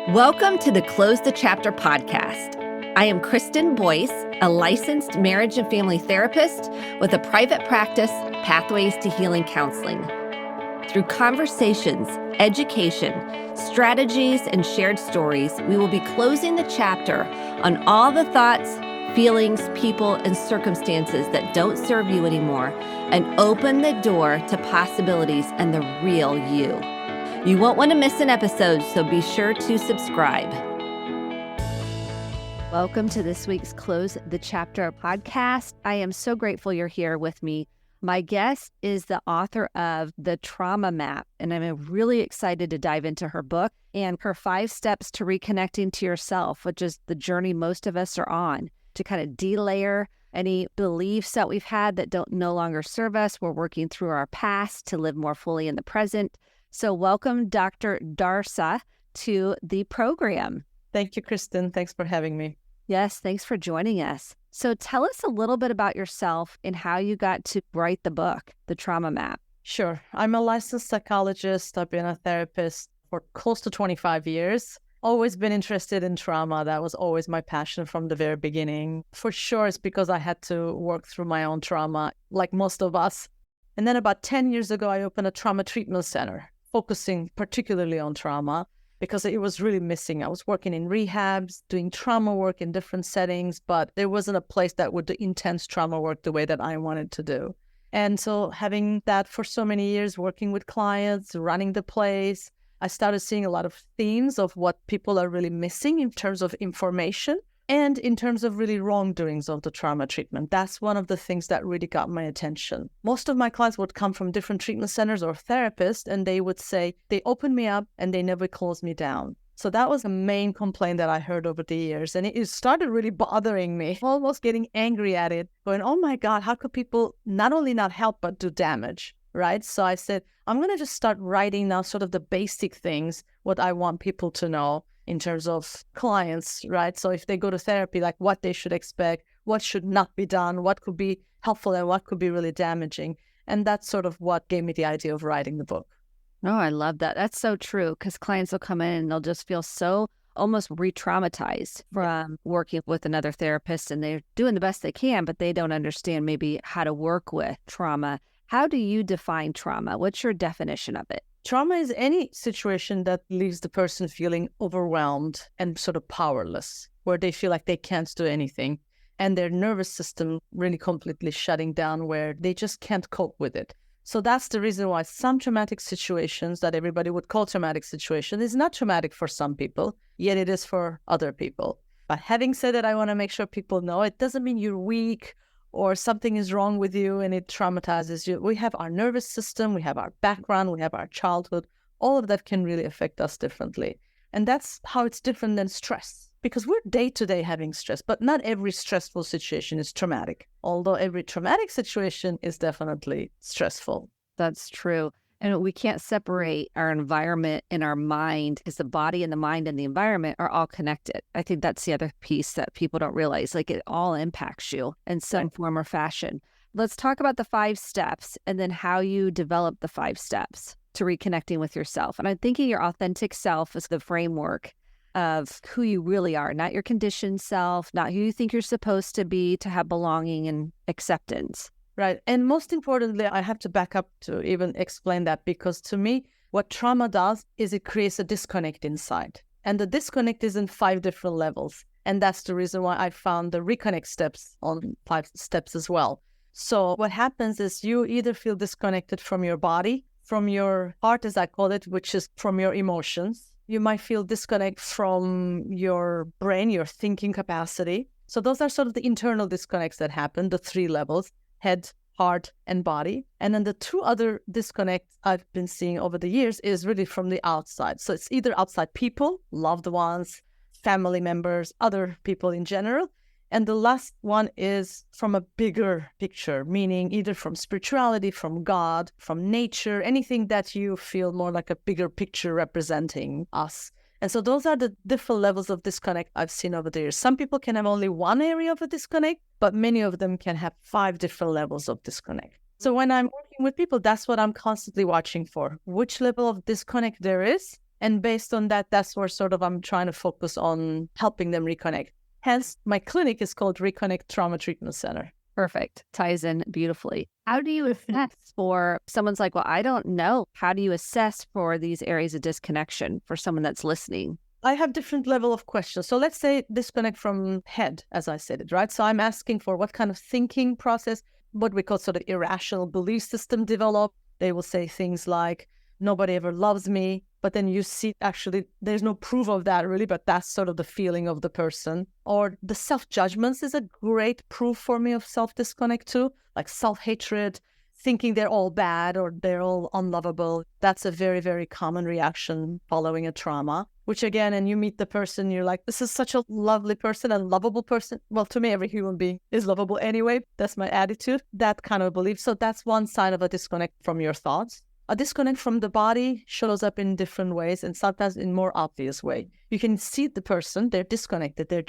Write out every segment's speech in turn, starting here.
Welcome to the Close the Chapter podcast. I am Kristen Boyce, a licensed marriage and family therapist with a private practice, Pathways to Healing Counseling. Through conversations, education, strategies, and shared stories, we will be closing the chapter on all the thoughts, feelings, people, and circumstances that don't serve you anymore and open the door to possibilities and the real you. You won't want to miss an episode, so be sure to subscribe. Welcome to this week's Close the Chapter podcast. I am so grateful you're here with me. My guest is the author of The Trauma Map, and I'm really excited to dive into her book and her 5 steps to reconnecting to yourself, which is the journey most of us are on, to kind of delayer any beliefs that we've had that don't no longer serve us. We're working through our past to live more fully in the present. So welcome, Dr. Darsa, to the program. Thank you, Kristen. Thanks for having me. Yes, thanks for joining us. So tell us a little bit about yourself and how you got to write the book, The Trauma Map. Sure. I'm a licensed psychologist. I've been a therapist for close to 25 years. Always been interested in trauma. That was always my passion from the very beginning. For sure, it's because I had to work through my own trauma, like most of us. And then about 10 years ago, I opened a trauma treatment center, focusing particularly on trauma because it was really missing. I was working in rehabs, doing trauma work in different settings, but there wasn't a place that would do intense trauma work the way that I wanted to do. And so having that for so many years, working with clients, running the place, I started seeing a lot of themes of what people are really missing in terms of information and in terms of really wrongdoings of the trauma treatment. That's one of the things that really got my attention. Most of my clients would come from different treatment centers or therapists, and they would say, they opened me up and they never closed me down. So that was the main complaint that I heard over the years. And it started really bothering me, almost getting angry at it, going, oh my God, how could people not only not help, but do damage, right? So I said, I'm going to just start writing now sort of the basic things, what I want people to know in terms of clients, right? So if they go to therapy, like what they should expect, what should not be done, what could be helpful and what could be really damaging. And that's sort of what gave me the idea of writing the book. Oh, I love that. That's so true, because clients will come in and they'll just feel so almost re-traumatized from working with another therapist, and they're doing the best they can, but they don't understand maybe how to work with trauma. How do you define trauma? What's your definition of it? Trauma is any situation that leaves the person feeling overwhelmed and sort of powerless, where they feel like they can't do anything and their nervous system really completely shutting down, where they just can't cope with it. So that's the reason why some traumatic situations that everybody would call traumatic situation is not traumatic for some people, yet it is for other people. But having said that, I want to make sure people know it doesn't mean you're weak or something is wrong with you and it traumatizes you. We have our nervous system, we have our background, we have our childhood. All of that can really affect us differently. And that's how it's different than stress. Because we're day-to-day having stress, but not every stressful situation is traumatic. Although every traumatic situation is definitely stressful. That's true. And we can't separate our environment and our mind, because the body and the mind and the environment are all connected. I think that's the other piece that people don't realize. Like, it all impacts you in some form or fashion. Let's talk about the 5 steps and then how you develop the 5 steps to reconnecting with yourself. And I'm thinking your authentic self is the framework of who you really are, not your conditioned self, not who you think you're supposed to be to have belonging and acceptance. Right. And most importantly, I have to back up to even explain that, because to me, what trauma does is it creates a disconnect inside. And the disconnect is in 5 different levels. And that's the reason why I found the reconnect steps on 5 steps as well. So what happens is you either feel disconnected from your body, from your heart, as I call it, which is from your emotions. You might feel disconnect from your brain, your thinking capacity. So those are sort of the internal disconnects that happen, the 3 levels. Head, heart, and body. And then the 2 other disconnects I've been seeing over the years is really from the outside. So it's either outside people, loved ones, family members, other people in general. And the last one is from a bigger picture, meaning either from spirituality, from God, from nature, anything that you feel more like a bigger picture representing us. And so those are the different levels of disconnect I've seen over the years. Some people can have only one area of a disconnect, but many of them can have 5 different levels of disconnect. So when I'm working with people, that's what I'm constantly watching for. Which level of disconnect there is, And based on that, that's where sort of I'm trying to focus on helping them reconnect. Hence, my clinic is called Reconnect Trauma Treatment Center. Perfect. Ties in beautifully. How do you assess for someone's like, well, I don't know. How do you assess for these areas of disconnection for someone that's listening? I have different level of questions. So let's say disconnect from head, as I said it, right? So I'm asking for what kind of thinking process, what we call sort of irrational belief system develop. They will say things like, nobody ever loves me. But then you see, actually, there's no proof of that really, but that's sort of the feeling of the person. Or the self-judgments is a great proof for me of self-disconnect too, like self-hatred, thinking they're all bad or they're all unlovable. That's a very, very common reaction following a trauma, which again, and you meet the person, you're like, this is such a lovely person, a lovable person. Well, to me, every human being is lovable anyway. That's my attitude, that kind of belief. So that's one side of a disconnect from your thoughts. A disconnect from the body shows up in different ways and sometimes in more obvious way. You can see the person, they're disconnected. They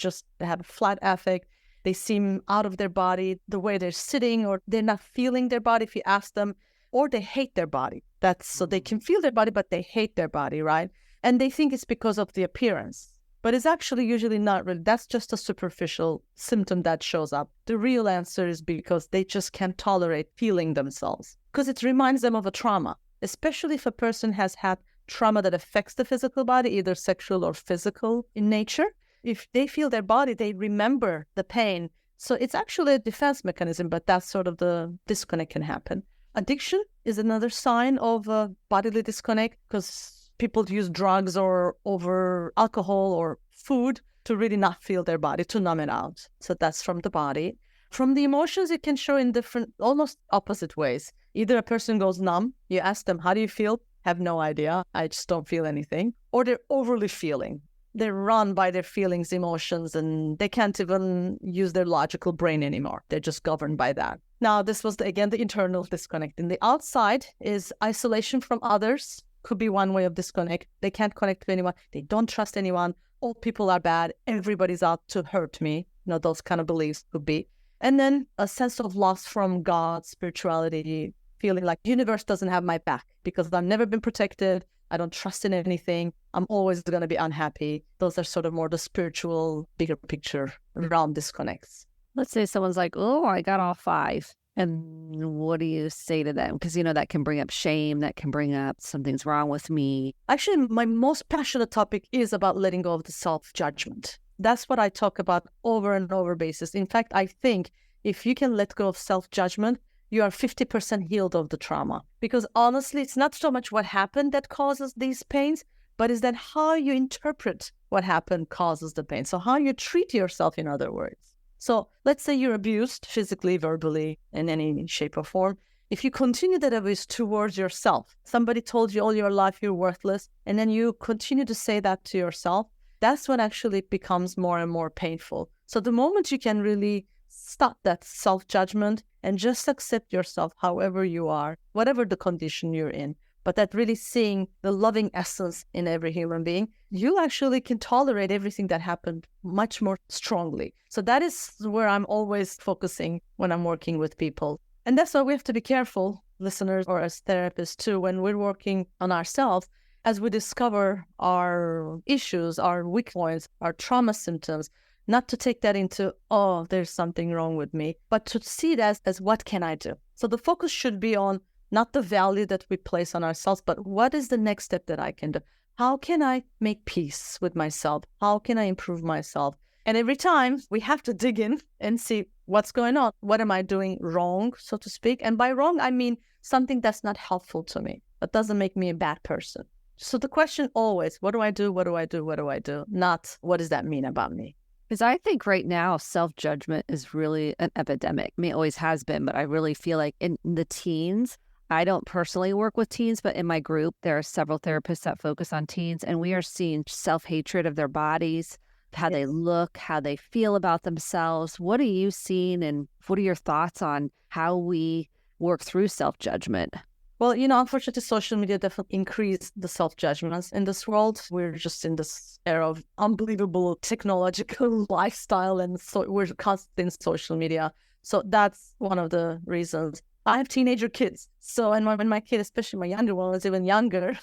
have a flat affect. They seem out of their body, the way they're sitting, or they're not feeling their body if you ask them, or they hate their body. That's so they can feel their body, but they hate their body, right? And they think it's because of the appearance. But it's actually usually not really. That's just a superficial symptom that shows up. The real answer is because they just can't tolerate feeling themselves, because it reminds them of a trauma. Especially if a person has had trauma that affects the physical body, either sexual or physical in nature. If they feel their body, they remember the pain. So it's actually a defense mechanism, but that's sort of the disconnect can happen. Addiction is another sign of a bodily disconnect, because people use drugs or over alcohol or food to really not feel their body, to numb it out. So that's from the body. From the emotions, it can show in different, almost opposite ways. Either a person goes numb, you ask them, how do you feel? Have no idea, I just don't feel anything. Or they're overly feeling. They're run by their feelings, emotions, and they can't even use their logical brain anymore. They're just governed by that. Now, this was, again, the internal disconnect. And the outside is isolation from others. Could be one way of disconnect. They can't connect to anyone. They don't trust anyone. All people are bad. Everybody's out to hurt me. Those kind of beliefs could be. And then a sense of loss from God, spirituality, feeling like the universe doesn't have my back because I've never been protected. I don't trust in anything. I'm always going to be unhappy. Those are sort of more the spiritual, bigger picture around disconnects. Let's say someone's like, oh, I got all 5. And what do you say to them? Because, that can bring up shame. That can bring up something's wrong with me. Actually, my most passionate topic is about letting go of the self-judgment. That's what I talk about over and over basis. In fact, I think if you can let go of self-judgment, you are 50% healed of the trauma. Because honestly, it's not so much what happened that causes these pains, but is that how you interpret what happened causes the pain. So how you treat yourself, in other words. So let's say you're abused physically, verbally, in any shape or form. If you continue that abuse towards yourself, somebody told you all your life you're worthless, and then you continue to say that to yourself, that's when actually it becomes more and more painful. So the moment you can really stop that self-judgment and just accept yourself however you are, whatever the condition you're in, but that really seeing the loving essence in every human being, you actually can tolerate everything that happened much more strongly. So that is where I'm always focusing when I'm working with people. And that's why we have to be careful, listeners, or as therapists too, when we're working on ourselves, as we discover our issues, our weak points, our trauma symptoms, not to take that into, oh, there's something wrong with me, but to see it as what can I do? So the focus should be on not the value that we place on ourselves, but what is the next step that I can do? How can I make peace with myself? How can I improve myself? And every time we have to dig in and see what's going on. What am I doing wrong, so to speak? And by wrong, I mean something that's not helpful to me. That doesn't make me a bad person. So the question always, what do I do? What do I do? What do I do? Not what does that mean about me? Because I think right now, self-judgment is really an epidemic. I mean, it always has been, but I really feel like in the teens, I don't personally work with teens, but in my group, there are several therapists that focus on teens, and we are seeing self-hatred of their bodies, how they look, how they feel about themselves. What are you seeing, and what are your thoughts on how we work through self-judgment? Well, unfortunately, social media definitely increased the self-judgments in this world. We're just in this era of unbelievable technological lifestyle, and so we're constantly in social media. So that's one of the reasons. I have teenager kids. So, and when my kid, especially my younger one, was even younger,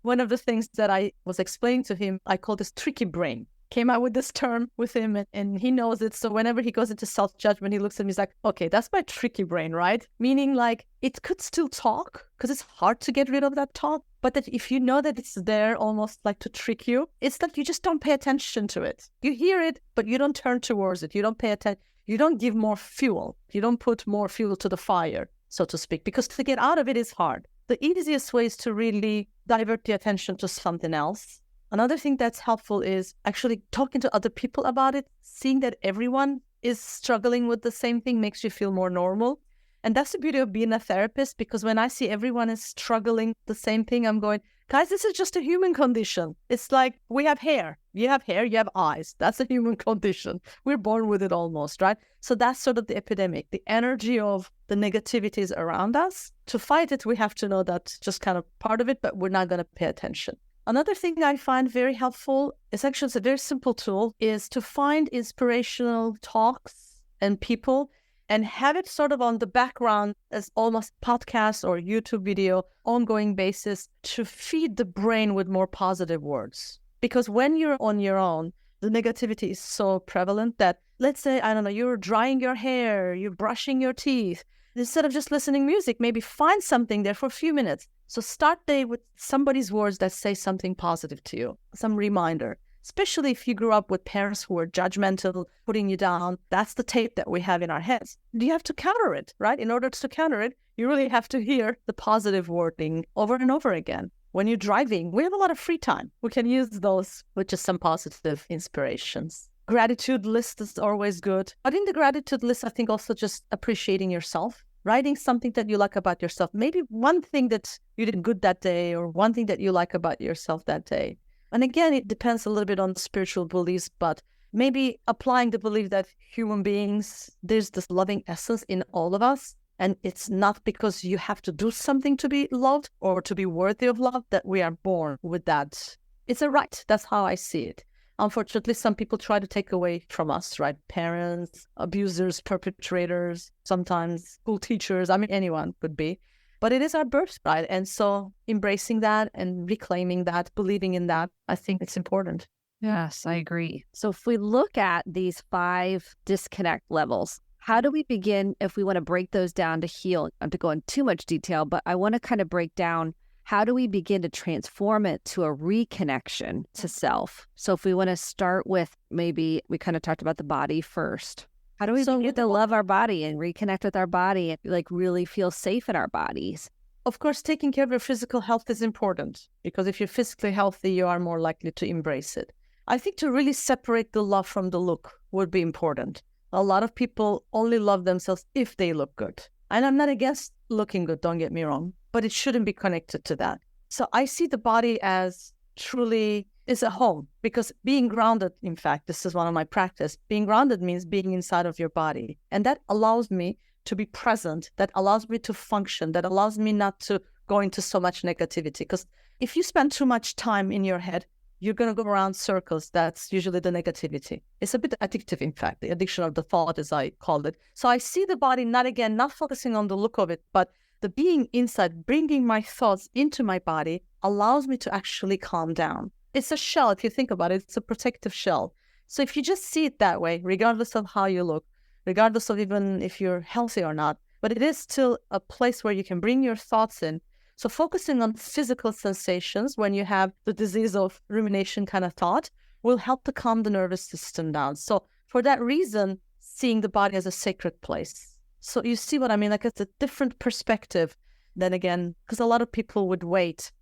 one of the things that I was explaining to him, I call this tricky brain. Came out with this term with him and he knows it. So whenever he goes into self-judgment, he looks at me, he's like, okay, that's my tricky brain, right? Meaning like it could still talk because it's hard to get rid of that talk. But that if you know that it's there almost like to trick you, it's that you just don't pay attention to it. You hear it, but you don't turn towards it. You don't pay attention. You don't give more fuel. You don't put more fuel to the fire, so to speak, because to get out of it is hard. The easiest way is to really divert the attention to something else. Another thing that's helpful is actually talking to other people about it. Seeing that everyone is struggling with the same thing makes you feel more normal. And that's the beauty of being a therapist, because when I see everyone is struggling the same thing, I'm going, guys, this is just a human condition. It's like we have hair. You have hair, you have eyes. That's a human condition. We're born with it almost, right? So that's sort of the epidemic, the energy of the negativities around us. To fight it, we have to know that's just kind of part of it, but we're not going to pay attention. Another thing I find very helpful is actually, it's a very simple tool, is to find inspirational talks and people and have it sort of on the background as almost podcast or YouTube video, ongoing basis, to feed the brain with more positive words. Because when you're on your own, the negativity is so prevalent that, let's say, I don't know, you're drying your hair, you're brushing your teeth. Instead of just listening to music, maybe find something there for a few minutes. So start day with somebody's words that say something positive to you, some reminder. Especially if you grew up with parents who were judgmental, putting you down. That's the tape that we have in our heads. You have to counter it, right? In order to counter it, you really have to hear the positive wording over and over again. When you're driving, we have a lot of free time. We can use those with just some positive inspirations. Gratitude list is always good. But in the gratitude list, I think also just appreciating yourself. Writing something that you like about yourself. Maybe one thing that you did good that day, or one thing that you like about yourself that day. And again, it depends a little bit on spiritual beliefs, but maybe applying the belief that human beings, there's this loving essence in all of us. And it's not because you have to do something to be loved or to be worthy of love that we are born with that. It's a right. That's how I see it. Unfortunately, some people try to take away from us, right? Parents, abusers, perpetrators, sometimes school teachers. I mean, anyone could be. But it is our birthright. And so embracing that and reclaiming that, believing in that, I think it's important. Yes, I agree. So if we look at these 5 disconnect levels, how do we begin if we want to break those down to heal? Not to go into too much detail, but I want to kind of break down, how do we begin to transform it to a reconnection to self? So if we want to start with, maybe we kind of talked about the body first. How do we begin to love our body and reconnect with our body and like really feel safe in our bodies? Of course, taking care of your physical health is important, because if you're physically healthy, you are more likely to embrace it. I think to really separate the love from the look would be important. A lot of people only love themselves if they look good. And I'm not against looking good, don't get me wrong, but it shouldn't be connected to that. So I see the body as truly is a home, because being grounded, in fact, this is one of my practice, being grounded means being inside of your body. And that allows me to be present, that allows me to function, that allows me not to go into so much negativity. Because if you spend too much time in your head, you're going to go around circles. That's usually the negativity. It's a bit addictive, in fact, the addiction of the thought, as I called it. So I see the body, not focusing on the look of it, but the being inside, bringing my thoughts into my body allows me to actually calm down. It's a shell, if you think about it, it's a protective shell. So if you just see it that way, regardless of how you look, regardless of even if you're healthy or not, but it is still a place where you can bring your thoughts in. So focusing on physical sensations when you have the disease of rumination kind of thought will help to calm the nervous system down. So for that reason, seeing the body as a sacred place. So you see what I mean? Like it's a different perspective than, again, because a lot of people would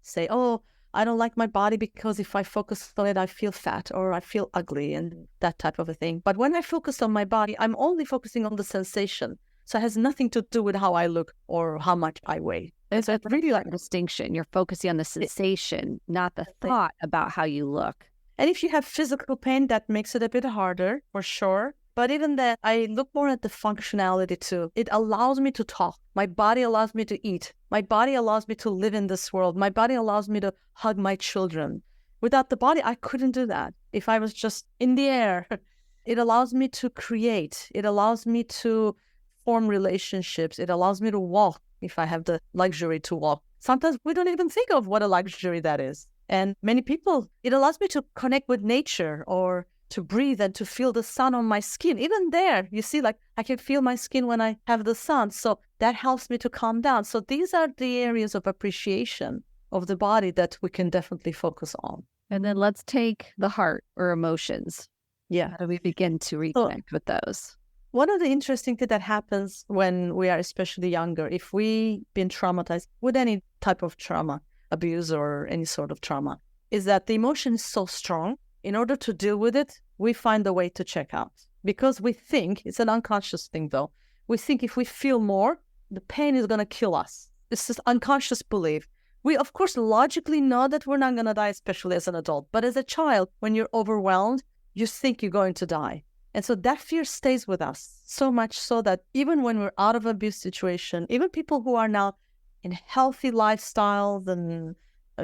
say, oh, I don't like my body because if I focus on it, I feel fat or I feel ugly and that type of a thing. But when I focus on my body, I'm only focusing on the sensation. So it has nothing to do with how I look or how much I weigh. It's really like a distinction. You're focusing on the sensation, not the thought about how you look. And if you have physical pain, that makes it a bit harder, for sure. But even then, I look more at the functionality too. It allows me to talk. My body allows me to eat. My body allows me to live in this world. My body allows me to hug my children. Without the body, I couldn't do that. If I was just in the air, it allows me to create. It allows me to form relationships. It allows me to walk if I have the luxury to walk. Sometimes we don't even think of what a luxury that is. And many people, it allows me to connect with nature or to breathe and to feel the sun on my skin. Even there, you see, like I can feel my skin when I have the sun. So that helps me to calm down. So these are the areas of appreciation of the body that we can definitely focus on. And then let's take the heart or emotions. Yeah. How do we begin to reconnect with those? One of the interesting things that happens when we are especially younger, if we've been traumatized with any type of trauma, abuse or any sort of trauma, is that the emotion is so strong. In order to deal with it, we find a way to check out. Because we think, it's an unconscious thing though, we think if we feel more, the pain is going to kill us. It's this unconscious belief. We, of course, logically know that we're not going to die, especially as an adult. But as a child, when you're overwhelmed, you think you're going to die. And so that fear stays with us so much so that even when we're out of abuse situation, even people who are now in healthy lifestyles and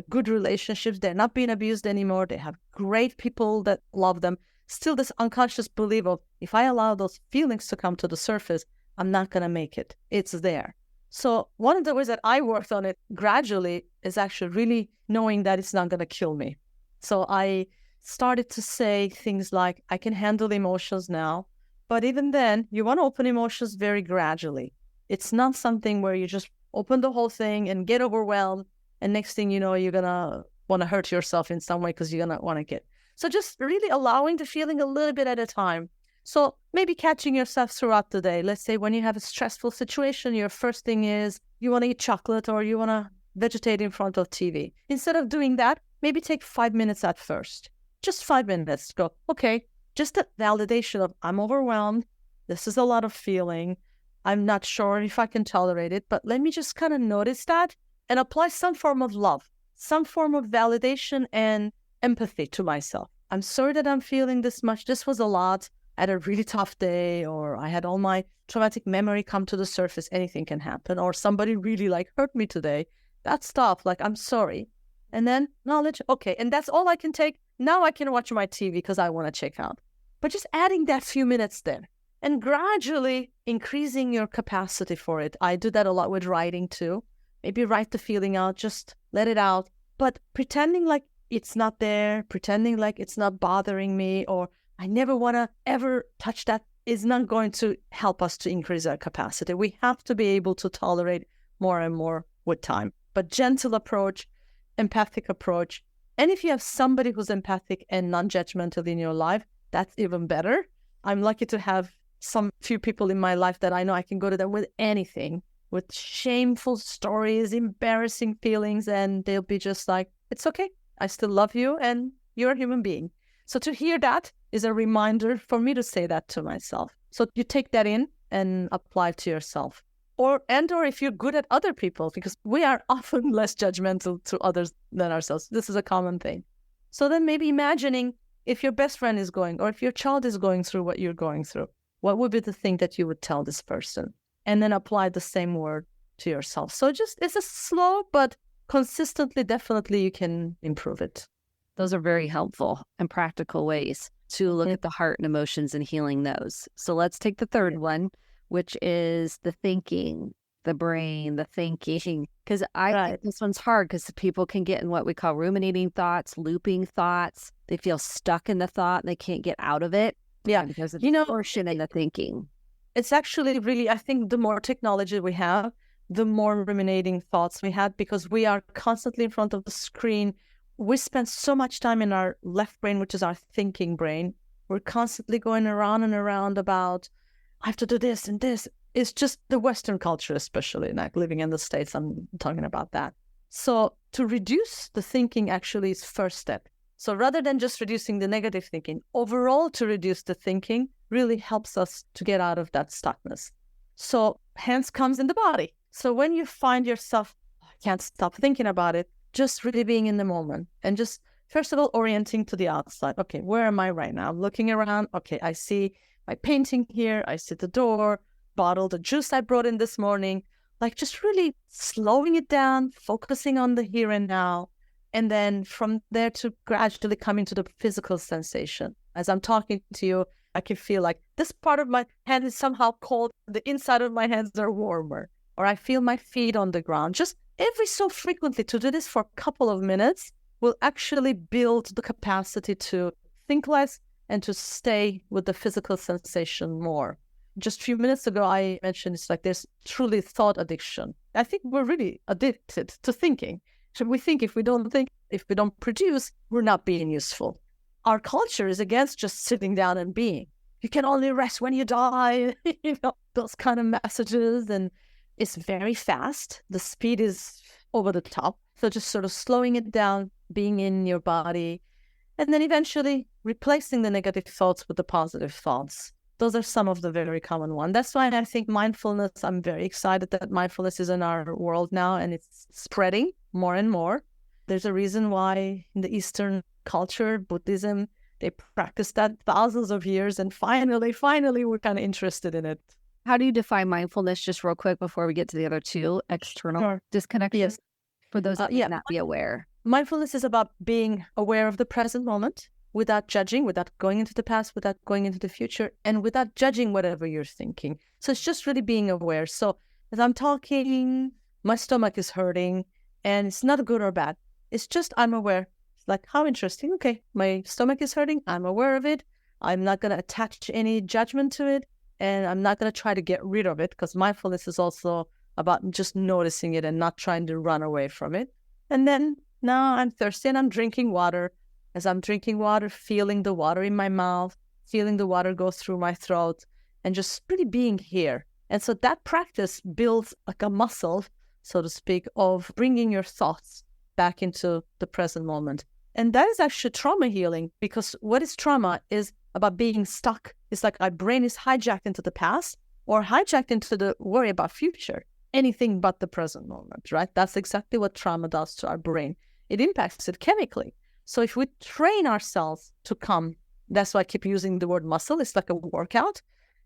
good relationships, they're not being abused anymore, they have great people that love them, still this unconscious belief of, if I allow those feelings to come to the surface, I'm not going to make it. It's there. So one of the ways that I worked on it gradually is actually really knowing that it's not going to kill me. So I started to say things like, I can handle emotions now. But even then, you want to open emotions very gradually. It's not something where you just open the whole thing and get overwhelmed. And next thing you know, you're going to want to hurt yourself in some way because you're going to want to get. So just really allowing the feeling a little bit at a time. So maybe catching yourself throughout the day. Let's say when you have a stressful situation, your first thing is you want to eat chocolate or you want to vegetate in front of TV. Instead of doing that, maybe take 5 minutes at first. Just 5 minutes. Go, okay, just a validation of I'm overwhelmed. This is a lot of feeling. I'm not sure if I can tolerate it, but let me just kind of notice that and apply some form of love, some form of validation and empathy to myself. I'm sorry that I'm feeling this much. This was a lot. I had a really tough day, or I had all my traumatic memory come to the surface. Anything can happen. Or somebody really hurt me today. That stuff, I'm sorry. And then knowledge, okay. And that's all I can take. Now I can watch my TV because I want to check out. But just adding that few minutes there and gradually increasing your capacity for it. I do that a lot with writing too. Maybe write the feeling out, just let it out. But pretending like it's not there, pretending like it's not bothering me, or I never want to ever touch that is not going to help us to increase our capacity. We have to be able to tolerate more and more with time. But gentle approach, empathic approach. And if you have somebody who's empathic and non-judgmental in your life, that's even better. I'm lucky to have some few people in my life that I know I can go to them with anything, with shameful stories, embarrassing feelings, and they'll be just like, it's okay. I still love you and you're a human being. So to hear that is a reminder for me to say that to myself. So you take that in and apply it to yourself. Or if you're good at other people, because we are often less judgmental to others than ourselves. This is a common thing. So then maybe imagining if your best friend is going, or if your child is going through what you're going through, what would be the thing that you would tell this person? And then apply the same word to yourself. So it's a slow, but consistently, definitely you can improve it. Those are very helpful and practical ways to look at the heart and emotions and healing those. So let's take the third one, which is the thinking, the brain, the thinking. Because I think this one's hard because people can get in what we call ruminating thoughts, looping thoughts. They feel stuck in the thought and they can't get out of it. Yeah. Because of the portion in the thinking. It's actually really, I think the more technology we have, the more ruminating thoughts we have, because we are constantly in front of the screen. We spend so much time in our left brain, which is our thinking brain. We're constantly going around and around about, I have to do this and this. It's just the Western culture, especially like living in the States, I'm talking about that. So to reduce the thinking actually is first step. So rather than just reducing the negative thinking, overall to reduce the thinking really helps us to get out of that stuckness. So hence comes in the body. So when you find yourself, I can't stop thinking about it, just really being in the moment and just, first of all, orienting to the outside. Okay, where am I right now? I'm looking around. Okay, I see my painting here. I see the door, bottle, the juice I brought in this morning. Just really slowing it down, focusing on the here and now. And then from there to gradually come into the physical sensation. As I'm talking to you, I can feel like this part of my hand is somehow cold. The inside of my hands are warmer. Or I feel my feet on the ground. Just every so frequently to do this for a couple of minutes will actually build the capacity to think less and to stay with the physical sensation more. Just a few minutes ago, I mentioned it's like there's truly thought addiction. I think we're really addicted to thinking. So we think if we don't think, if we don't produce, we're not being useful. Our culture is against just sitting down and being. You can only rest when you die, those kind of messages. And it's very fast. The speed is over the top. So just sort of slowing it down, being in your body, and then eventually replacing the negative thoughts with the positive thoughts. Those are some of the very common ones. That's why I think mindfulness, I'm very excited that mindfulness is in our world now and it's spreading more and more. There's a reason why in the Eastern culture, Buddhism, they practice that thousands of years. And finally, we're kind of interested in it. How do you define mindfulness, just real quick before we get to the other two? External disconnection? Yes. For those that may not be aware. Mindfulness is about being aware of the present moment without judging, without going into the past, without going into the future, and without judging whatever you're thinking. So it's just really being aware. So as I'm talking, my stomach is hurting, and it's not good or bad. It's just I'm aware. It's like, how interesting. Okay, my stomach is hurting. I'm aware of it. I'm not going to attach any judgment to it, and I'm not going to try to get rid of it, because mindfulness is also about just noticing it and not trying to run away from it. And then now I'm thirsty and I'm drinking water. As I'm drinking water, feeling the water in my mouth, feeling the water go through my throat, and just really being here. And so that practice builds like a muscle, so to speak, of bringing your thoughts back into the present moment. And that is actually trauma healing, because what is trauma is about being stuck. It's like our brain is hijacked into the past or hijacked into the worry about future. Anything but the present moment, right? That's exactly what trauma does to our brain. It impacts it chemically. So if we train ourselves to come, that's why I keep using the word muscle. It's like a workout.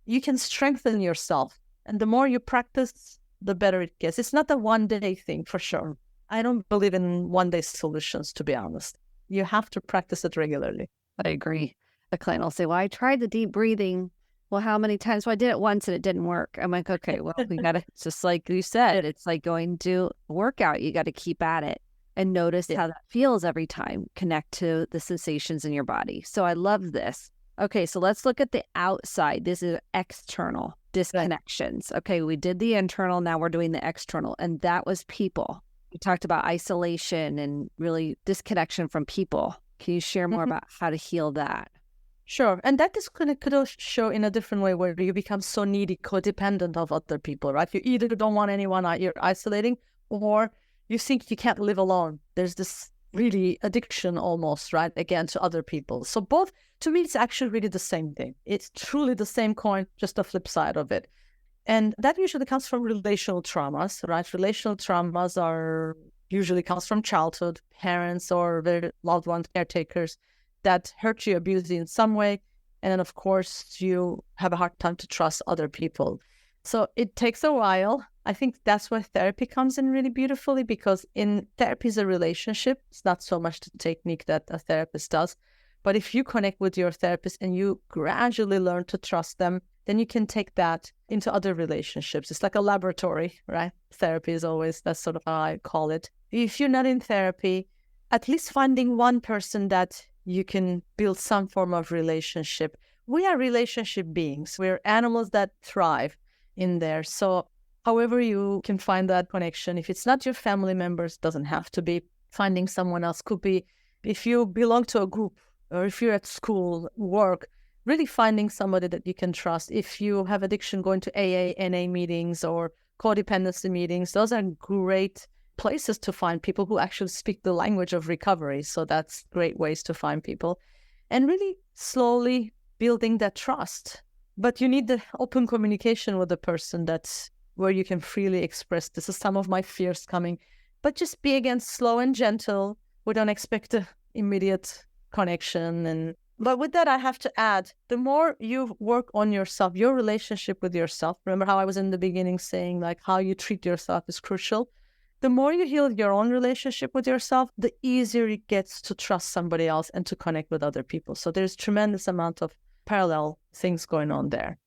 You can strengthen yourself. And the more you practice, the better it gets. It's not a one-day thing, for sure. I don't believe in one-day solutions, to be honest. You have to practice it regularly. I agree. A client will say, well, I tried the deep breathing. Well, how many times? Well, I did it once and it didn't work. I'm like, okay, well, we got to, just like you said, it's like going to a workout. You got to keep at it and notice how that feels every time. Connect to the sensations in your body. So I love this. Okay, so let's look at the outside. This is external disconnections. Okay, we did the internal. Now we're doing the external. And that was people. We talked about isolation and really disconnection from people. Can you share more about how to heal that? Sure. And that disconnect could also show in a different way, where you become so needy, codependent of other people, right? You either don't want anyone, you're isolating, or you think you can't live alone. There's this really addiction almost, right? Again, to other people. So both, to me, it's actually really the same thing. It's truly the same coin, just the flip side of it. And that usually comes from relational traumas, right? Relational traumas are usually comes from childhood, parents or their loved ones, caretakers, that hurt you, abuse you in some way. And then, of course, you have a hard time to trust other people. So it takes a while. I think that's where therapy comes in really beautifully, because in therapy is a relationship. It's not so much the technique that a therapist does. But if you connect with your therapist and you gradually learn to trust them, then you can take that into other relationships. It's like a laboratory, right? Therapy is always, that's sort of how I call it. If you're not in therapy, at least finding one person that you can build some form of relationship. We are relationship beings. We're animals that thrive in there. So however you can find that connection, if it's not your family members, doesn't have to be. Finding someone else could be, if you belong to a group or if you're at school, work, really finding somebody that you can trust. If you have addiction, going to AA, NA meetings or codependency meetings, those are great places to find people who actually speak the language of recovery. So that's great ways to find people. And really slowly building that trust. But you need the open communication with the person, that's where you can freely express, this is some of my fears coming. But just be, again, slow and gentle. We don't expect an immediate connection. But with that, I have to add, the more you work on yourself, your relationship with yourself, remember how I was in the beginning saying like how you treat yourself is crucial. The more you heal your own relationship with yourself, the easier it gets to trust somebody else and to connect with other people. So there's tremendous amount of parallel things going on there.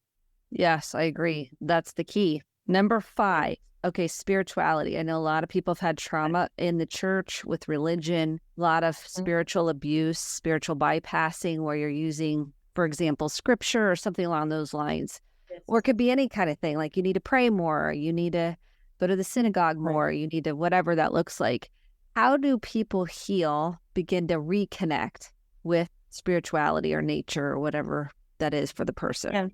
Yes, I agree. That's the key. Number 5. Okay, spirituality. I know a lot of people have had trauma in the church with religion, a lot of spiritual abuse, spiritual bypassing, where you're using, for example, scripture or something along those lines. Yes. Or it could be any kind of thing, like you need to pray more, you need to go to the synagogue more, you need to whatever that looks like. How do people heal, begin to reconnect with spirituality or nature or whatever that is for the person? Yeah.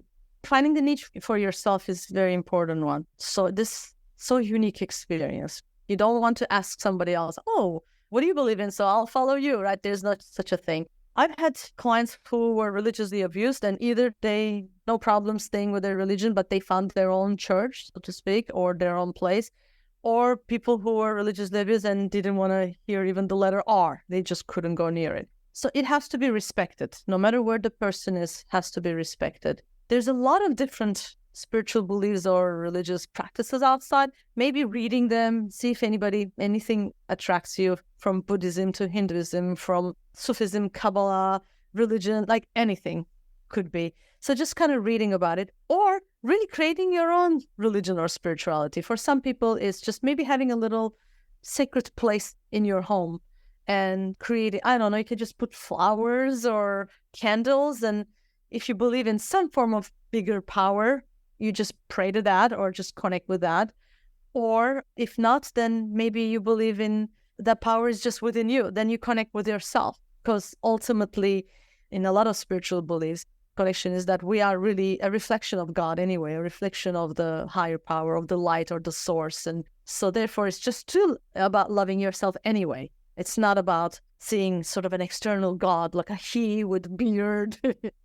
Finding the niche for yourself is a very important one. So this so unique experience. You don't want to ask somebody else, oh, what do you believe in? So I'll follow you, right? There's not such a thing. I've had clients who were religiously abused, and either they no problem staying with their religion, but they found their own church, so to speak, or their own place, or people who were religiously abused and didn't want to hear even the letter R. They just couldn't go near it. So it has to be respected. No matter where the person is, has to be respected. There's a lot of different spiritual beliefs or religious practices outside. Maybe reading them, see if anything attracts you, from Buddhism to Hinduism, from Sufism, Kabbalah, religion, like anything could be. So just kind of reading about it, or really creating your own religion or spirituality. For some people, it's just maybe having a little sacred place in your home and creating, I don't know, you could just put flowers or candles, and if you believe in some form of bigger power, you just pray to that or just connect with that. Or if not, then maybe you believe in that power is just within you. Then you connect with yourself. Because ultimately, in a lot of spiritual beliefs, connection is that we are really a reflection of God anyway, a reflection of the higher power, of the light or the source. And so therefore, it's just about loving yourself anyway. It's not about seeing sort of an external God, like a he with beard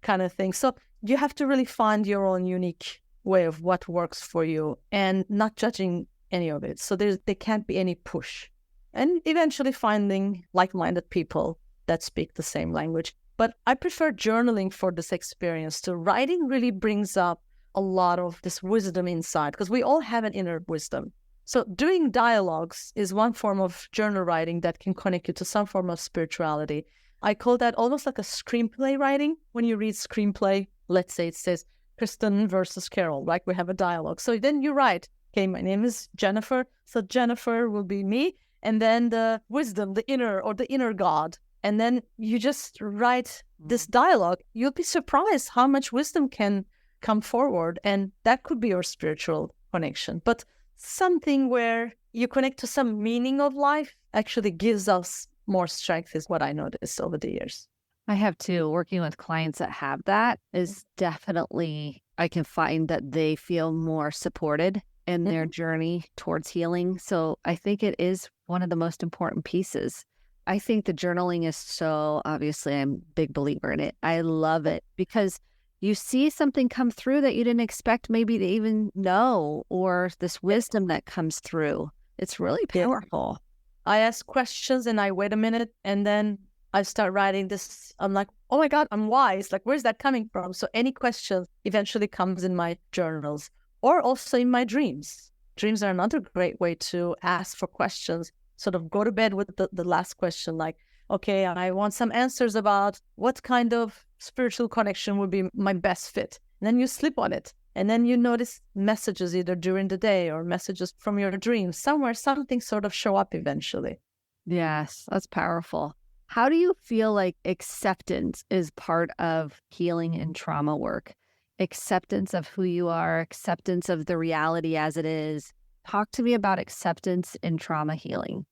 kind of thing. So you have to really find your own unique way of what works for you and not judging any of it. So there can't be any push. And eventually finding like-minded people that speak the same language. But I prefer journaling for this experience too. Writing really brings up a lot of this wisdom inside, because we all have an inner wisdom. So doing dialogues is one form of journal writing that can connect you to some form of spirituality. I call that almost like a screenplay writing. When you read screenplay, let's say it says Kristen versus Karol, like we have a dialogue. So then you write, okay, my name is Jennifer. So Jennifer will be me. And then the wisdom, the inner God. And then you just write this dialogue. You'll be surprised how much wisdom can come forward. And that could be your spiritual connection. But something where you connect to some meaning of life actually gives us more strength is what I noticed over the years. I have too. Working with clients that have that is definitely, I can find that they feel more supported in their journey towards healing. So I think it is one of the most important pieces. I think the journaling is so, obviously, I'm a big believer in it. I love it because you see something come through that you didn't expect maybe to even know, or this wisdom that comes through. It's really powerful. I ask questions and I wait a minute, and then I start writing this. I'm like, oh my God, I'm wise. Like, where's that coming from? So any question eventually comes in my journals or also in my dreams. Dreams are another great way to ask for questions. Sort of go to bed with the last question, like, okay, I want some answers about what kind of spiritual connection would be my best fit. And then you sleep on it. And then you notice messages either during the day or messages from your dreams. Somewhere, something sort of show up eventually. Yes, that's powerful. How do you feel like acceptance is part of healing and trauma work? Acceptance of who you are, acceptance of the reality as it is. Talk to me about acceptance in trauma healing.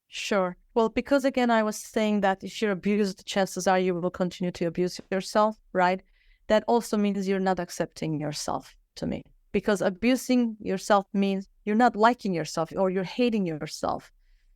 Sure. Well, because again, I was saying that if you're abused, chances are you will continue to abuse yourself, right? That also means you're not accepting yourself, to me. Because abusing yourself means you're not liking yourself or you're hating yourself.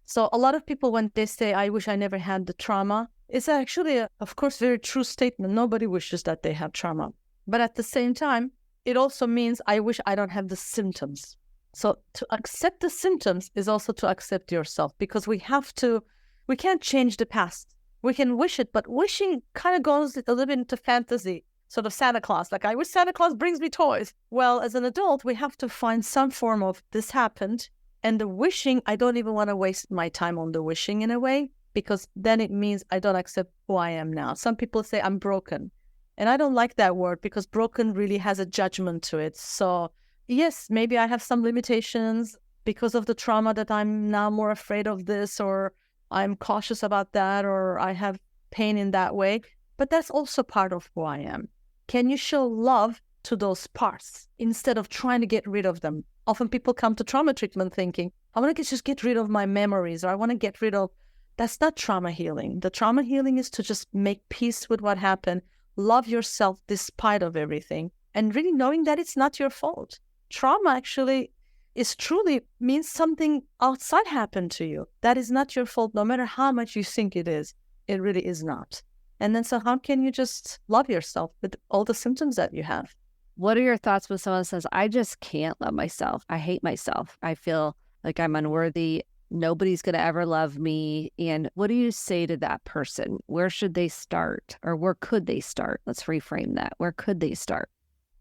So a lot of people, when they say, I wish I never had the trauma, it's actually, of course, very true statement. Nobody wishes that they have trauma. But at the same time, it also means I wish I don't have the symptoms. So to accept the symptoms is also to accept yourself, because we can't change the past. We can wish it, but wishing kind of goes a little bit into fantasy, sort of Santa Claus. Like, I wish Santa Claus brings me toys. Well, as an adult, we have to find some form of this happened. And the wishing, I don't even want to waste my time on the wishing in a way, because then it means I don't accept who I am now. Some people say I'm broken. And I don't like that word because broken really has a judgment to it. So yes, maybe I have some limitations because of the trauma that I'm now more afraid of this, or I'm cautious about that, or I have pain in that way. But that's also part of who I am. Can you show love to those parts instead of trying to get rid of them? Often people come to trauma treatment thinking, I want to just get rid of my memories, or I want to get rid of... That's not trauma healing. The trauma healing is to just make peace with what happened, love yourself despite of everything, and really knowing that it's not your fault. Trauma actually is truly means something outside happened to you. That is not your fault, no matter how much you think it is. It really is not. And then so how can you just love yourself with all the symptoms that you have? What are your thoughts when someone says, I just can't love myself. I hate myself. I feel like I'm unworthy. Nobody's going to ever love me. And what do you say to that person? Where should they start? Or where could they start? Let's reframe that. Where could they start?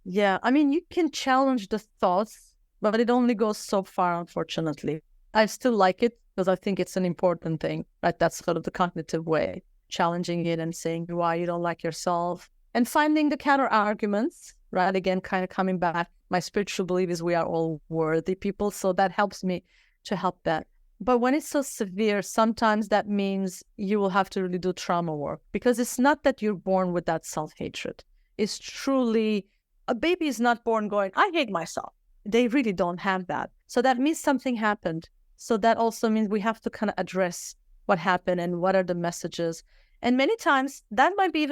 Yeah, I mean, you can challenge the thoughts, but it only goes so far, unfortunately. I still like it because I think it's an important thing, right? That's sort of the cognitive way, challenging it and saying why you don't like yourself and finding the counter arguments, right? Again, kind of coming back. My spiritual belief is we are all worthy people. So that helps me to help that. But when it's so severe, sometimes that means you will have to really do trauma work, because it's not that you're born with that self-hatred. It's truly, a baby is not born going, I hate myself. They really don't have that. So that means something happened. So that also means we have to kind of address what happened and what are the messages. And many times that might be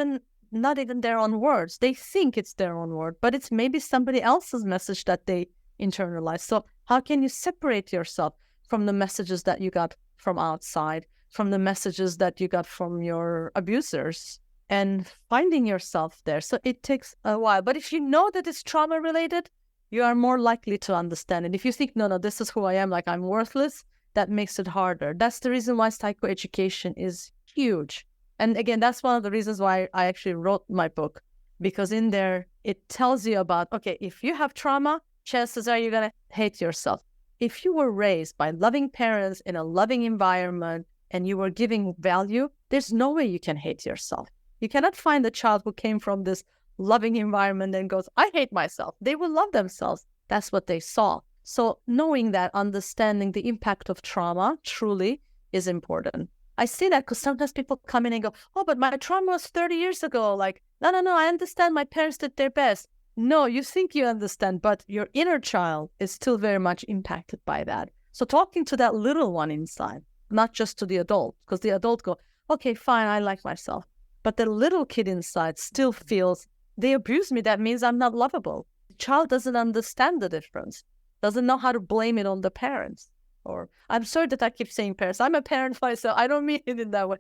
not even their own words. They think it's their own word, but it's maybe somebody else's message that they internalize. So how can you separate yourself from the messages that you got from outside, from the messages that you got from your abusers, and finding yourself there? So it takes a while. But if you know that it's trauma related, you are more likely to understand it. If you think, no, this is who I am, like I'm worthless, that makes it harder. That's the reason why psychoeducation is huge. And again, that's one of the reasons why I actually wrote my book, because in there, it tells you about, okay, if you have trauma, chances are you're going to hate yourself. If you were raised by loving parents in a loving environment and you were giving value, there's no way you can hate yourself. You cannot find a child who came from this loving environment and goes, I hate myself. They will love themselves. That's what they saw. So knowing that, understanding the impact of trauma truly is important. I say that because sometimes people come in and go, oh, but my trauma was 30 years ago. Like, no, I understand my parents did their best. No, you think you understand, but your inner child is still very much impacted by that. So talking to that little one inside, not just to the adult, because the adult go, okay, fine, I like myself. But the little kid inside still feels, they abuse me. That means I'm not lovable. The child doesn't understand the difference, doesn't know how to blame it on the parents. Or I'm sorry that I keep saying parents. I'm a parent myself. I don't mean it in that way.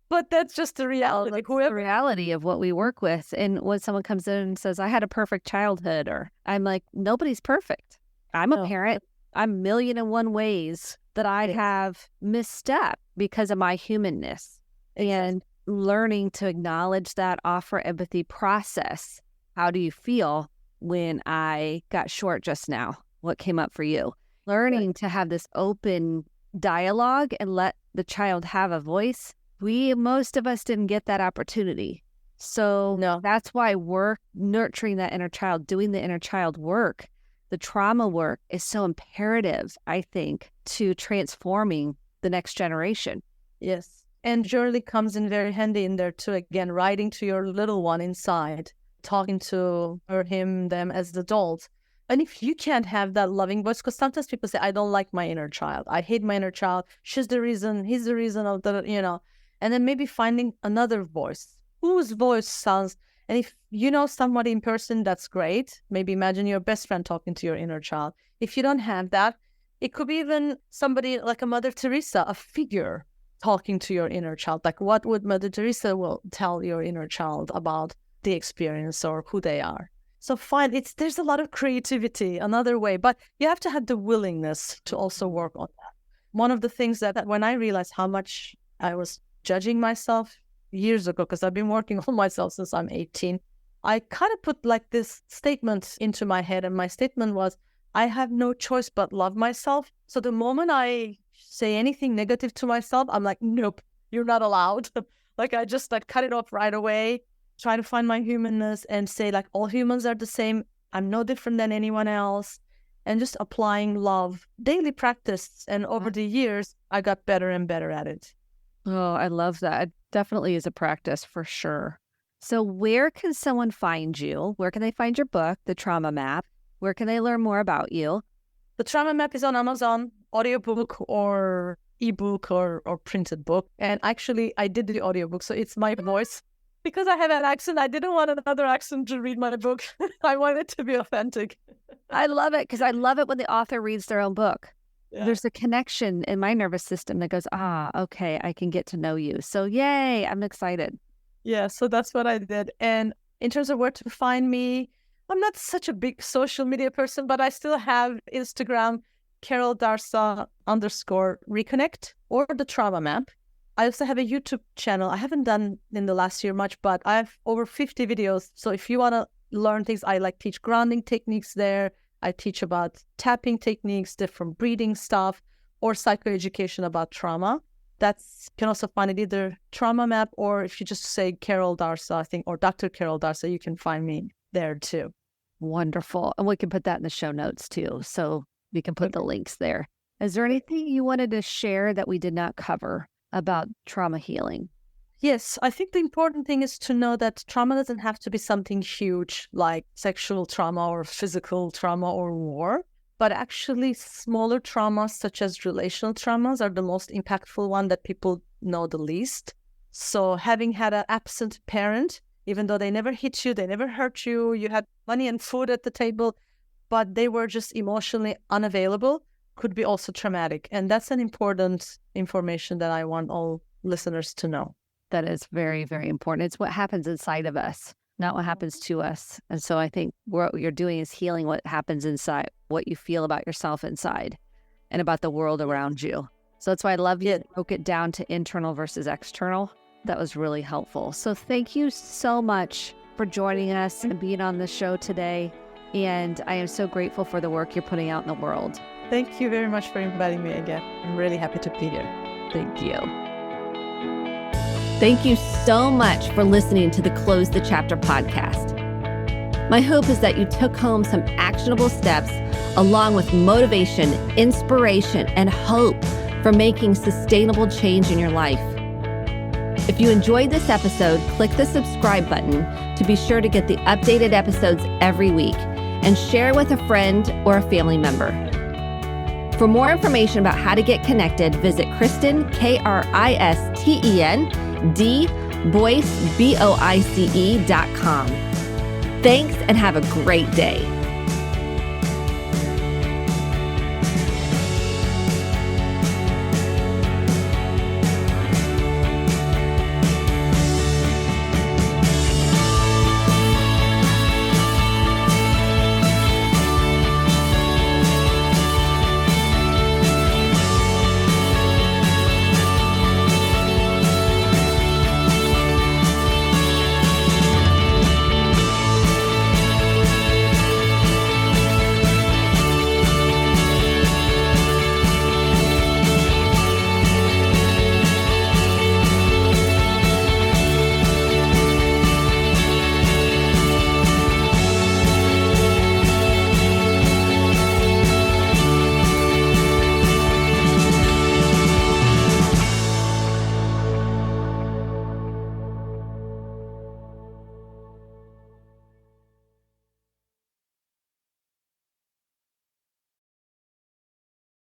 But that's just the reality. That's the reality of what we work with. And when someone comes in and says, I had a perfect childhood, or I'm like, nobody's perfect. I'm a parent. I'm 1,000,001 ways that I have misstep because of my humanness. And learning to acknowledge that, offer empathy, process. How do you feel when I got short just now? What came up for you? Learning to have this open dialogue and let the child have a voice. Most of us didn't get that opportunity. So that's why we're nurturing that inner child, doing the inner child work. The trauma work is so imperative, I think, to transforming the next generation. Yes. And journaling comes in very handy in there too. Again, writing to your little one inside, talking to her, him, them as adults. And if you can't have that loving voice, because sometimes people say, I don't like my inner child. I hate my inner child. She's the reason, he's the reason of the, and then maybe finding another voice. Whose voice sounds, and if you know somebody in person, that's great. Maybe imagine your best friend talking to your inner child. If you don't have that, it could be even somebody like a Mother Teresa, a figure talking to your inner child. Like what would Mother Teresa will tell your inner child about the experience or who they are? So there's a lot of creativity, another way, but you have to have the willingness to also work on that. One of the things that when I realized how much I was judging myself years ago, because I've been working on myself since I'm 18, I kind of put like this statement into my head. And my statement was, I have no choice but love myself. So the moment I say anything negative to myself, I'm like, nope, you're not allowed. Like I just cut it off right away. try to find my humanness and say like all humans are the same. I'm no different than anyone else. And just applying love, daily practice. And over the years, I got better and better at it. Oh, I love that. It definitely is a practice for sure. So where can someone find you? Where can they find your book, The Trauma Map? Where can they learn more about you? The Trauma Map is on Amazon, audiobook or ebook or printed book. And actually, I did the audiobook, so it's my voice. Because I have an accent, I didn't want another accent to read my book. I want it to be authentic. I love it because I love it when the author reads their own book. Yeah. There's a connection in my nervous system that goes, okay, I can get to know you. So yay, I'm excited. Yeah, so that's what I did. And in terms of where to find me, I'm not such a big social media person, but I still have Instagram, Karol Darsa _reconnect or The Trauma Map. I also have a YouTube channel. I haven't done in the last year much, but I have over 50 videos. So if you want to learn things, I like teach grounding techniques there. I teach about tapping techniques, different breathing stuff, or psychoeducation about trauma. That's can also find it either Trauma Map, or if you just say Karol Darsa, I think, or Dr. Karol Darsa, you can find me there too. Wonderful. And we can put that in the show notes too. So we can put the links there. Is there anything you wanted to share that we did not cover about trauma healing? Yes, I think the important thing is to know that trauma doesn't have to be something huge like sexual trauma or physical trauma or war, but actually smaller traumas such as relational traumas are the most impactful one that people know the least. So having had an absent parent, even though they never hit you, they never hurt you, you had money and food at the table, but they were just emotionally unavailable, could be also traumatic. And that's an important information that I want all listeners to know. That is very, very important. It's what happens inside of us, not what happens to us. And so I think what you're doing is healing what happens inside, what you feel about yourself inside and about the world around you. So that's why I love you broke it down to internal versus external. That was really helpful. So thank you so much for joining us and being on the show today. And I am so grateful for the work you're putting out in the world. Thank you very much for inviting me again. I'm really happy to be here. Thank you. Thank you so much for listening to the Close the Chapter podcast. My hope is that you took home some actionable steps along with motivation, inspiration, and hope for making sustainable change in your life. If you enjoyed this episode, click the subscribe button to be sure to get the updated episodes every week and share with a friend or a family member. For more information about how to get connected, visit Kristen, KRISTEN, DBoice, BOICE.com. Thanks and have a great day.